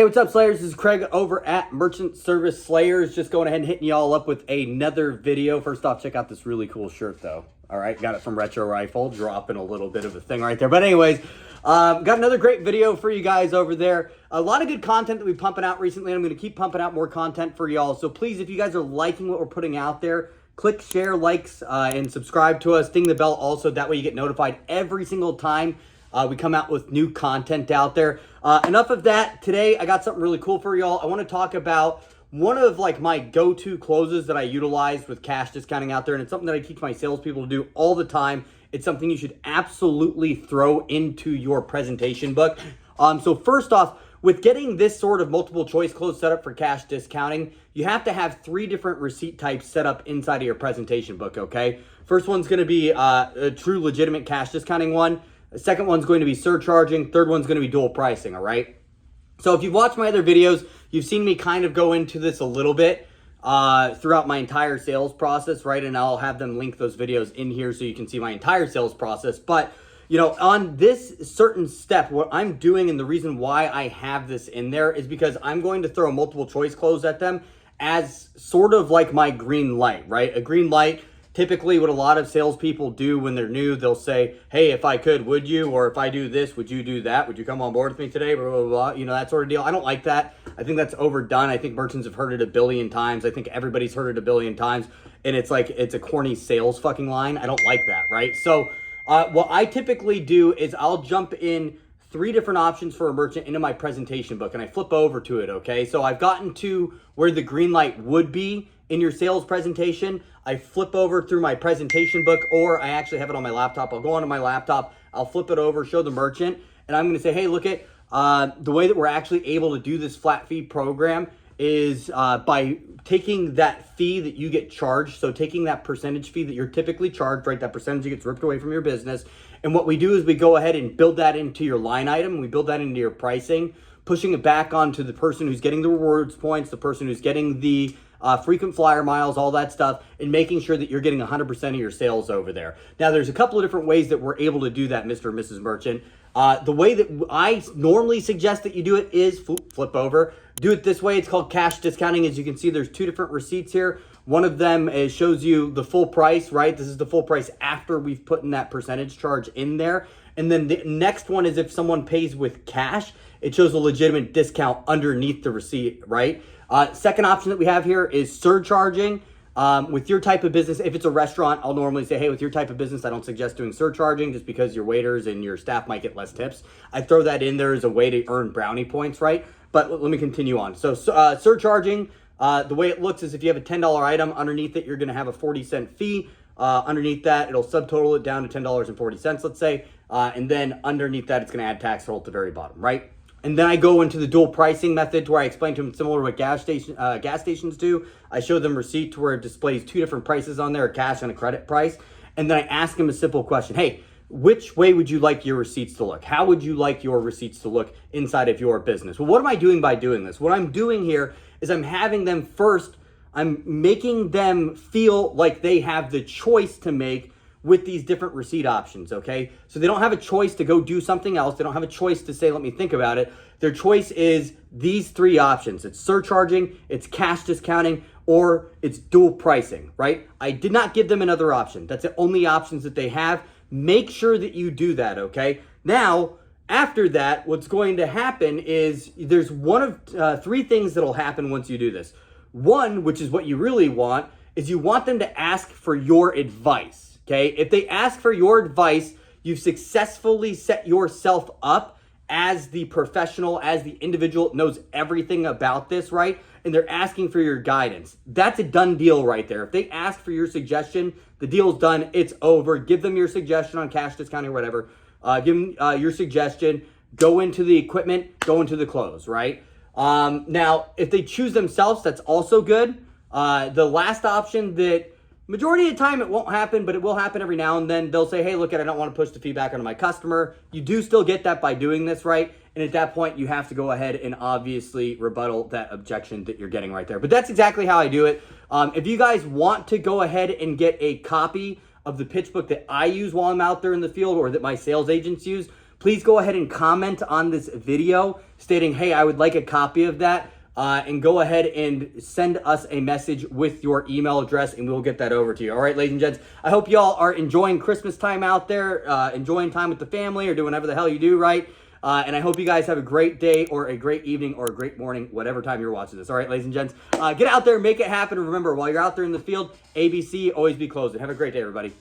what's up, Slayers? This is Craig over at Merchant Service Slayers. Just going ahead and hitting y'all up with another video. First off, check out this really cool shirt, though. All right, got it from Retro Rifle. Dropping a little bit of a thing right there. But anyways, got another great video for you guys over there. A lot of good content that we've been pumping out recently. I'm going to keep pumping out more content for y'all. So please, if you guys are liking what we're putting out there, click share, likes, and subscribe to us. Ding the bell also. That way you get notified every single time we come out with new content out there. Enough of that. Today, I got something really cool for y'all. I want to talk about one of my go-to closes that I utilize with cash discounting out there, and it's something that I teach my salespeople to do all the time. It's something you should absolutely throw into your presentation book. So first off, with getting this sort of multiple choice close set up for cash discounting, you have to have 3 different receipt types set up inside of your presentation book, okay? First one's going to be a true legitimate cash discounting one. The second one's going to be surcharging. Third one's going to be dual pricing, all right? So if you've watched my other videos, you've seen me kind of go into this a little bit throughout my entire sales process, right? And I'll have them link those videos in here so you can see my entire sales process. But, you know, on this certain step, what I'm doing and the reason why I have this in there is because I'm going to throw a multiple choice close at them as sort of like my green light, right? A green light. Typically, what a lot of salespeople do when they're new, they'll say, hey, if I could, would you? Or if I do this, would you do that? Would you come on board with me today? Blah, blah, blah. You know, that sort of deal. I don't like that. I think that's overdone. I think merchants have heard it a billion times. I think everybody's heard it a billion times. And it's like, it's a corny sales fucking line. I don't like that, right? So what I typically do is I'll jump in 3 different options for a merchant into my presentation book, and I flip over to it, okay? So I've gotten to where the green light would be in your sales presentation. I flip over through my presentation book, or I actually have it on my laptop. I'll go onto my laptop, I'll flip it over, show the merchant, and I'm gonna say, hey, look at the way that we're actually able to do this flat fee program is by taking that fee that you get charged. So taking that percentage fee that you're typically charged, right? That percentage gets ripped away from your business. And what we do is we go ahead and build that into your line item. We build that into your pricing, pushing it back onto the person who's getting the rewards points, the person who's getting the frequent flyer miles, all that stuff, and making sure that you're getting 100% of your sales over there. Now, there's a couple of different ways that we're able to do that, Mr. and Mrs. Merchant. The way that I normally suggest that you do it is flip over. Do it this way. It's called cash discounting. As you can see, there's 2 different receipts here. One of them shows you the full price, right? This is the full price after we've put in that percentage charge in there. And then the next one is if someone pays with cash, it shows a legitimate discount underneath the receipt, right? Second option that we have here is surcharging. With your type of business, if it's a restaurant, I'll normally say, hey, with your type of business, I don't suggest doing surcharging just because your waiters and your staff might get less tips. I throw that in there as a way to earn brownie points, right? But let me continue on. So surcharging, the way it looks is if you have a $10 item, underneath it, you're going to have a 40-cent fee. Underneath that, it'll subtotal it down to $10.40, let's say. And then underneath that, it's going to add tax roll at the very bottom, right? And then I go into the dual pricing method to where I explain to them similar to what gas stations do. I show them receipt to where it displays 2 different prices on there, a cash and a credit price. And then I ask them a simple question. Hey, which way would you like your receipts to look? How would you like your receipts to look inside of your business? Well, what am I doing by doing this? What I'm doing here is I'm having them first, I'm making them feel like they have the choice to make with these different receipt options, okay? So they don't have a choice to go do something else. They don't have a choice to say, let me think about it. Their choice is these 3 options. It's surcharging, it's cash discounting, or it's dual pricing, right? I did not give them another option. That's the only options that they have. Make sure that you do that, okay? Now, after that, what's going to happen is there's one of 3 things that'll happen once you do this. One, which is what you really want, is you want them to ask for your advice. Okay, if they ask for your advice, you've successfully set yourself up as the professional, as the individual knows everything about this, right? And they're asking for your guidance. That's a done deal right there. If they ask for your suggestion, the deal's done, it's over. Give them your suggestion on cash discounting or whatever. Give them your suggestion, go into the equipment, go into the close, right? Now, if they choose themselves, that's also good. The last option that majority of the time it won't happen, but it will happen every now and then. They'll say, hey, look, I don't want to push the feedback onto my customer. You do still get that by doing this, right? And at that point, you have to go ahead and obviously rebuttal that objection that you're getting right there. But that's exactly how I do it. If you guys want to go ahead and get a copy of the pitch book that I use while I'm out there in the field or that my sales agents use, please go ahead and comment on this video stating, hey, I would like a copy of that. And go ahead and send us a message with your email address and we'll get that over to you. All right, ladies and gents, I hope y'all are enjoying Christmas time out there, enjoying time with the family or doing whatever the hell you do, right? And I hope you guys have a great day or a great evening or a great morning, whatever time you're watching this. All right, ladies and gents, get out there, make it happen. Remember, while you're out there in the field, ABC, always be closing. Have a great day, everybody.